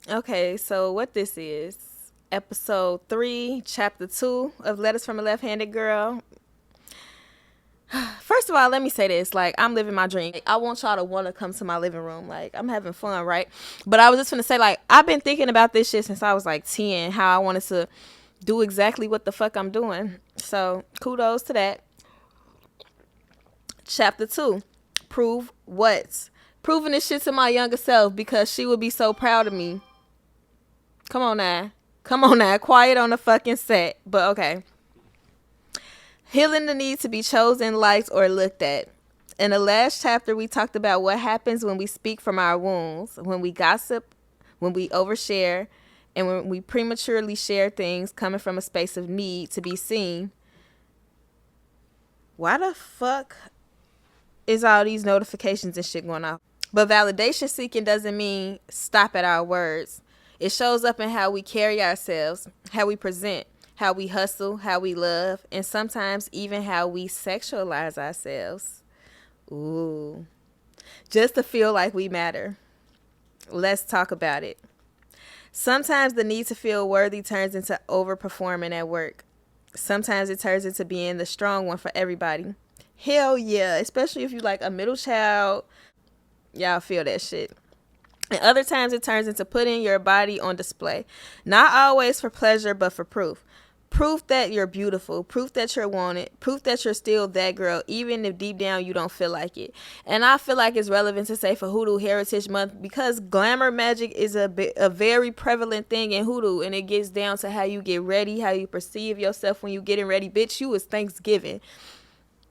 Okay, so what this is, episode 3, chapter 2 of Letters from a Left-Handed Girl. First of all, let me say this. Like, I'm living my dream. Like, I want y'all to want to come to my living room. Like, I'm having fun, right? But I was just going to say, like, I've been thinking about this shit since I was like 10, how I wanted to do exactly what the fuck I'm doing. So, kudos to that. Chapter 2, prove what? Proving this shit to my younger self because she would be so proud of me. Come on now. Come on now. Quiet on the fucking set. But okay. Healing the need to be chosen, liked, or looked at. In the last chapter, we talked about what happens when we speak from our wounds, when we gossip, when we overshare, and when we prematurely share things coming from a space of need to be seen. Why the fuck is all these notifications and shit going off? But validation seeking doesn't mean stop at our words. It shows up in how we carry ourselves, how we present, how we hustle, how we love, and sometimes even how we sexualize ourselves. Ooh. Just to feel like we matter. Let's talk about it. Sometimes the need to feel worthy turns into overperforming at work. Sometimes it turns into being the strong one for everybody. Hell yeah, especially if you like a middle child. Y'all feel that shit. And other times it turns into putting your body on display. Not always for pleasure, but for proof. Proof that you're beautiful. Proof that you're wanted. Proof that you're still that girl, even if deep down you don't feel like it. And I feel like it's relevant to say for Hoodoo Heritage Month because glamour magic is a very prevalent thing in Hoodoo. And it gets down to how you get ready, how you perceive yourself when you getting ready. Bitch, you is Thanksgiving.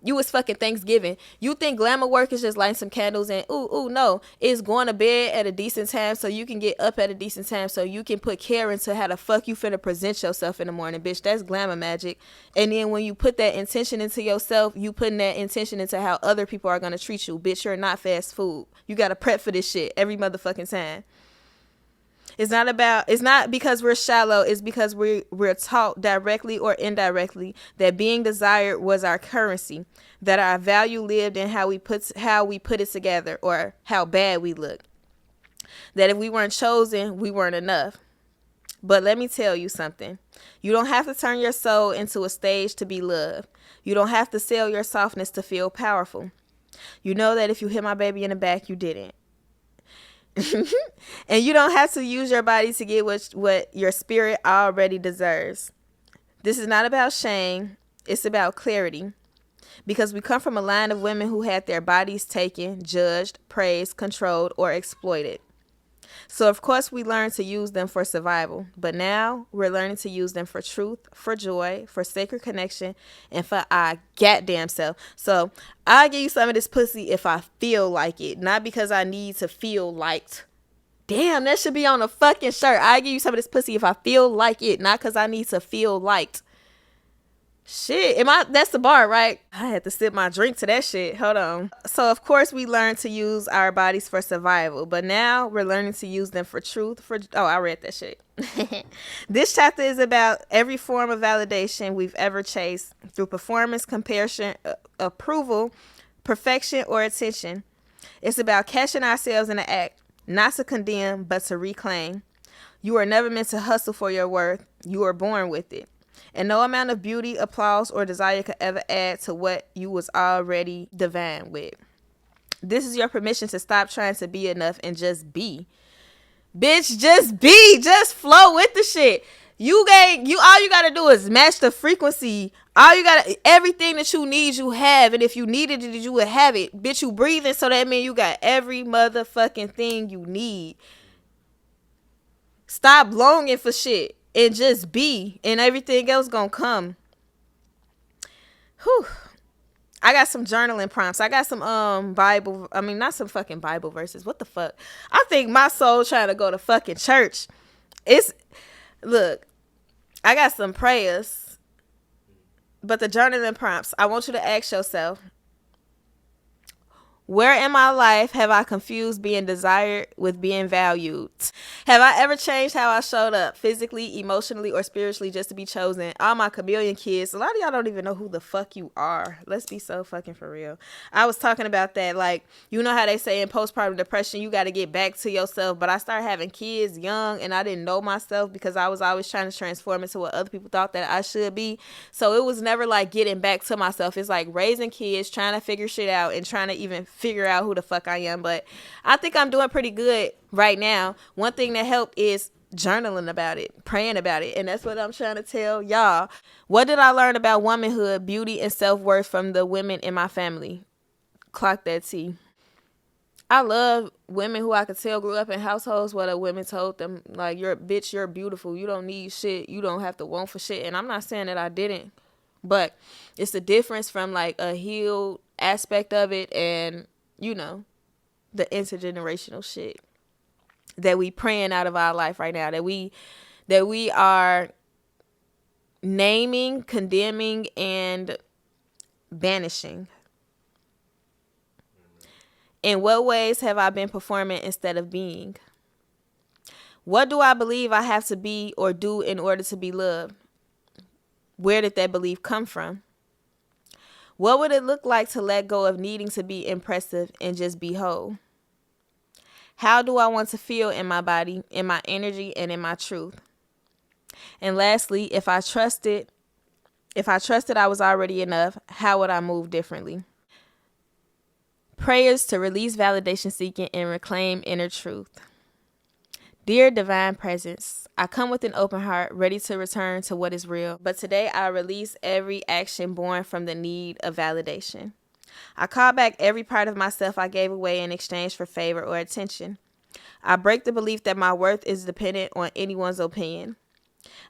You was fucking Thanksgiving. You think glamour work is just lighting some candles and no. It's going to bed at a decent time so you can get up at a decent time so you can put care into how the fuck you finna present yourself in the morning, bitch. That's glamour magic. And then when you put that intention into yourself, you putting that intention into how other people are gonna treat you. Bitch, you're not fast food. You gotta prep for this shit every motherfucking time. It's not because we're shallow, it's because we're taught directly or indirectly that being desired was our currency, that our value lived in how we put it together or how bad we look. That if we weren't chosen, we weren't enough. But let me tell you something. You don't have to turn your soul into a stage to be loved. You don't have to sell your softness to feel powerful. You know that if you hit my baby in the back, you didn't. And you don't have to use your body to get what your spirit already deserves. This is not about shame. It's about clarity. Because we come from a line of women who had their bodies taken, judged, praised, controlled, or exploited. So of course we learned to use them for survival, but now we're learning to use them for truth, for joy, for sacred connection, and for our goddamn self. So I'll give you some of this pussy if I feel like it, not because I need to feel liked. Damn, that should be on a fucking shirt. I'll give you some of this pussy if I feel like it, not because I need to feel liked. Shit, that's the bar, right? I had to sip my drink to that shit. Hold on. So of course we learned to use our bodies for survival, but now we're learning to use them for truth. I read that shit. This chapter is about every form of validation we've ever chased through performance, comparison, approval, perfection, or attention. It's about catching ourselves in the act, not to condemn, but to reclaim. You are never meant to hustle for your worth. You are born with it. And no amount of beauty, applause, or desire could ever add to what you was already divine with. This is your permission to stop trying to be enough and just be. Bitch, just be. Just flow with the shit. All you gotta do is match the frequency. Everything that you need, you have. And if you needed it, you would have it. Bitch, you breathing, so that means you got every motherfucking thing you need. Stop longing for shit and just be, and everything else gonna come. Whew. I got some journaling prompts. I got some not some fucking Bible verses. What the fuck? I think my soul trying to go to fucking church. Look, I got some prayers, but the journaling prompts, I want you to ask yourself, Where in my life have I confused being desired with being valued? Have I ever changed how I showed up physically, emotionally, or spiritually just to be chosen? All my chameleon kids, a lot of y'all don't even know who the fuck you are. Let's be so fucking for real. I was talking about that. Like, you know how they say in postpartum depression, you got to get back to yourself. But I started having kids young and I didn't know myself because I was always trying to transform into what other people thought that I should be. So it was never like getting back to myself. It's like raising kids, trying to figure shit out and trying to even figure out who the fuck I am. But I think I'm doing pretty good right now. One thing that helped is journaling about it, praying about it. And that's what I'm trying to tell y'all. What did I learn about womanhood, beauty, and self-worth from the women in my family? Clock that T. I love women who I could tell grew up in households where the women told them, like, you're a bitch, you're beautiful, you don't need shit, you don't have to want for shit. And I'm not saying that I didn't, but it's the difference from like a healed aspect of it and, you know, the intergenerational shit that we praying out of our life right now, that we are naming, condemning, and banishing. In what ways have I been performing instead of being? What do I believe I have to be or do in order to be loved? Where did that belief come from? What would it look like to let go of needing to be impressive and just be whole? How do I want to feel in my body, in my energy, and in my truth? And lastly, if I trusted I was already enough, how would I move differently? Prayers to release validation seeking and reclaim inner truth. Dear Divine Presence, I come with an open heart, ready to return to what is real. But today I release every action born from the need of validation. I call back every part of myself I gave away in exchange for favor or attention. I break the belief that my worth is dependent on anyone's opinion.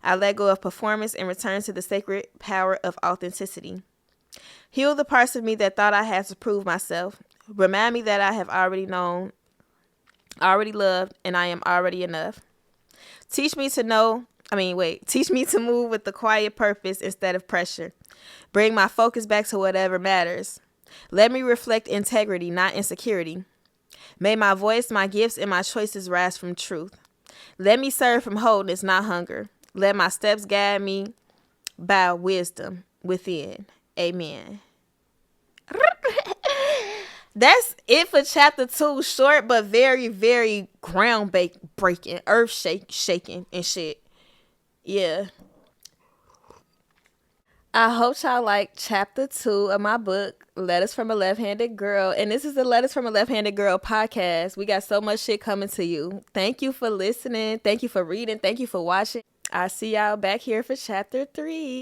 I let go of performance and return to the sacred power of authenticity. Heal the parts of me that thought I had to prove myself. Remind me that I have already known, already loved, and I am already enough. Teach me to move with the quiet purpose instead of pressure. Bring my focus back to whatever matters. Let me reflect integrity, not insecurity. May my voice, my gifts, and my choices rise from truth. Let me serve from wholeness, not hunger. Let my steps guide me by wisdom within. Amen. That's it for chapter 2. Short but very, very groundbreaking, earth shaking and shit. Yeah. I hope y'all like chapter 2 of my book, Letters from a Left-Handed Girl. And this is the Letters from a Left-Handed Girl podcast. We got so much shit coming to you. Thank you for listening. Thank you for reading. Thank you for watching. I'll see y'all back here for chapter 3.